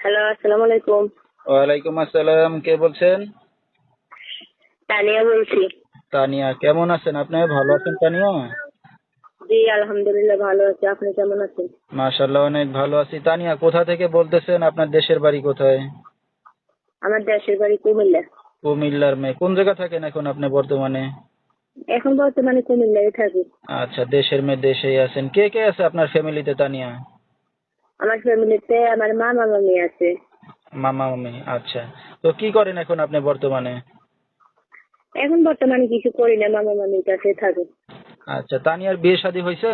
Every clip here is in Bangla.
হ্যালো, আসসালামু আলাইকুম। ওয়ালাইকুম আসসালাম। কে বলছেন? তানিয়া বলছি। তানিয়া, কেমন আছেন আপনি? ভালো আছেন তানিয়া? জি, আলহামদুলিল্লাহ ভালো আছি। আপনি কেমন আছেন? মাশাআল্লাহ, অনেক ভালো আছি। তানিয়া, কোথা থেকে বলতেছেন? আপনার দেশের বাড়ি কোথায়? আমার দেশের বাড়ি কুমিল্লা। কুমিল্লার মেয়ে। কোন জায়গা থাকেন এখন আপনি বর্তমানে? এখন বর্তমানে কুমিল্লায় থাকি। আচ্ছা, দেশের মেয়ে দেশেই আছেন। কে কে আছে আপনার ফ্যামিলিতে তানিয়া? আমার ফ্যামিলিতে আমার মামা মামি আছে। মামা মামি। আচ্ছা, তো কি করেন এখন আপনি বর্তমানে? এখন বর্তমানে কিছু করি না, মামা মামির কাছে থাকি। আচ্ছা, তানিয়ার বিয়ে শাদী হয়েছে?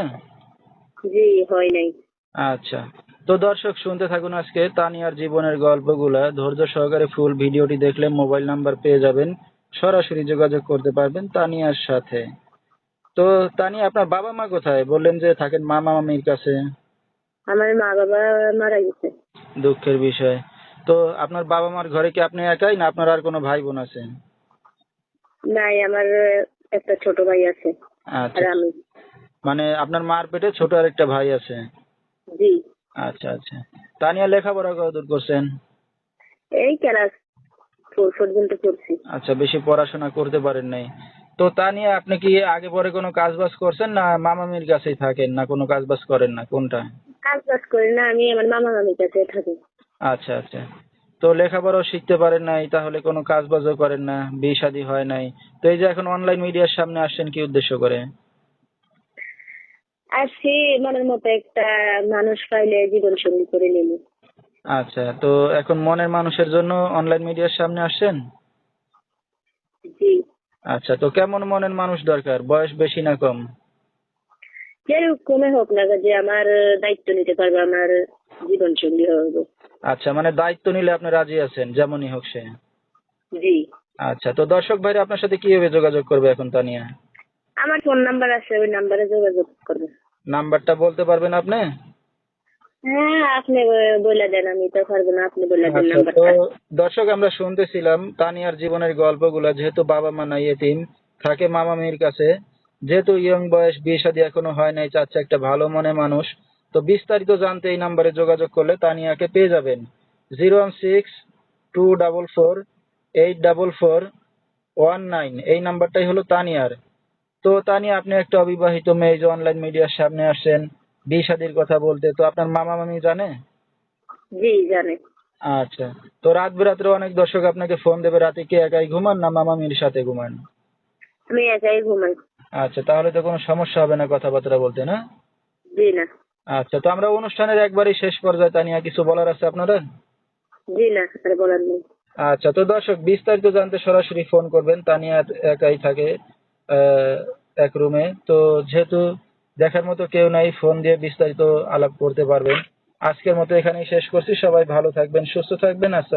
জি, হয় নাই। আচ্ছা, তো দর্শক শুনতে থাকুন আজকে তানিয়ার জীবনের গল্পগুলা। ধৈর্য সহকারে ফুল ভিডিওটি দেখলে মোবাইল নাম্বার পেয়ে যাবেন, সরাসরি যোগাযোগ করতে পারবেন তানিয়ার সাথে। তো তানিয়া, আপনার বাবা মা কোথায়? বললেন যে থাকেন মামা মামির কাছে। আমার মা বাবা মারা গেছে। দুঃখের বিষয়। তো আপনার বাবা মার ঘরে কি আপনি একাই, না আপনার আর কোনো ভাই বোন আছে? নাই, আমার একটা ছোট ভাই আছে আর আচ্ছা, আমি। মানে আপনার মার পেটে ছোট আর একটা ভাই আছে। জি, আচ্ছা আচ্ছা। তানিয়া লেখাপড়া কতদূর করছেন? এই ক্লাস 4 পর্যন্ত পড়ছি। আচ্ছা, বেশি পড়াশোনা করতে পারেন নাই। তো তা নিয়ে আপনি কি আগে পরে কোনো কাজ বাজ করছেন, না মামামির কাছেই থাকেন, না কোনো কাজ বাজ করেন না, কোনটা? কাজ বাজ করি না, আমি আমার মামা মামির কাছে থাকি। আচ্ছা আচ্ছা। তো লেখাপড়াও শিখতে পারেন নাই, তাহলে কোনো কাজ বাজও করেন না, বিয়ে শাদী হয় নাই। তো এই যে এখন অনলাইন মিডিয়ার সামনে আসছেন কি উদ্দেশ্য করে? আর সে মনের মতো একটা মানুষ পাইলে জীবন সঙ্গী করে নিল। আচ্ছা, তো এখন মনের মানুষের জন্য অনলাইন মিডিয়ার সামনে আসছেন? জি, আচ্ছা, তো কেমন মনের মানুষ দরকার? বয়স বেশি না কম? যেরকমই হোক না, যে আমার দায়িত্ব নিতে পারবে, আমার জীবন সঙ্গী হবে। আচ্ছা, মানে দায়িত্ব নিলে আপনি রাজি আছেন, যেমনই হোক সে। জি, আচ্ছা, তো দর্শক ভাইরা আপনার সাথে কিভাবে যোগাযোগ করবে এখন তানিয়া? আমার ফোন নাম্বার আছে, ওই নাম্বারে যোগাযোগ করবে। নাম্বারটা বলতে পারবেন আপনি? হ্যাঁ, আপনি বলে দেন, আমি তো পারবো না, আপনি বলে দেন আচ্ছা, তো নাম্বারটা। দর্শক আমরা শুনতেছিলাম তানিয়ার জীবনের গল্পগুলা। যেহেতু বাবা মা নাই, এতিম, থাকে মামা মেয়ের কাছে। যেহেতু ইয়ং বয়স, বিয়ে শাদী এখনো হয় নাই, চাচ্ছে একটা ভালো মনে মানুষ। তো বিস্তারিত জানতে এই নাম্বারে যোগাযোগ করলে তানিয়াকে পেয়ে যাবেন। 016-244-84419, এই নাম্বারটাই হলো তানিয়ার। তো তানিয়া, আপনি একটা অবিবাহিত মেয়ে, যে অনলাইন মিডিয়ার সামনে আসছেন বিয়ে শাদীর কথা বলতে, তো আপনার মামা মামি জানে? জি, জানে। আচ্ছা, তো রাত বেরাত্রে অনেক দর্শক আপনাকে ফোন দেবে, রাতে কি একাই ঘুমান না মামামির সাথে ঘুমান? আমি একাই ঘুমাই। আচ্ছা, তাহলে তো কোনো সমস্যা হবে না কথাবার্তা বলতে, না? জি না। আচ্ছা, তো আমরা অনুষ্ঠানের একবারই শেষ পর্যায়ে, তানিয়া কিছু বলার আছে আপনাদের? জি না, আর বলার নেই। আচ্ছা, তো দর্শক বিস্তারিত জানতে সরাসরি ফোন করবেন। তানিয়া একাই থাকে আহ, এক রুমে। তো যেহেতু দেখার মতো কেউ নাই, ফোন দিয়ে বিস্তারিত আলাপ করতে পারবেন। আজকের মতো এখানেই শেষ করছি। সবাই ভালো থাকবেন, সুস্থ থাকবেন। আসসালাম।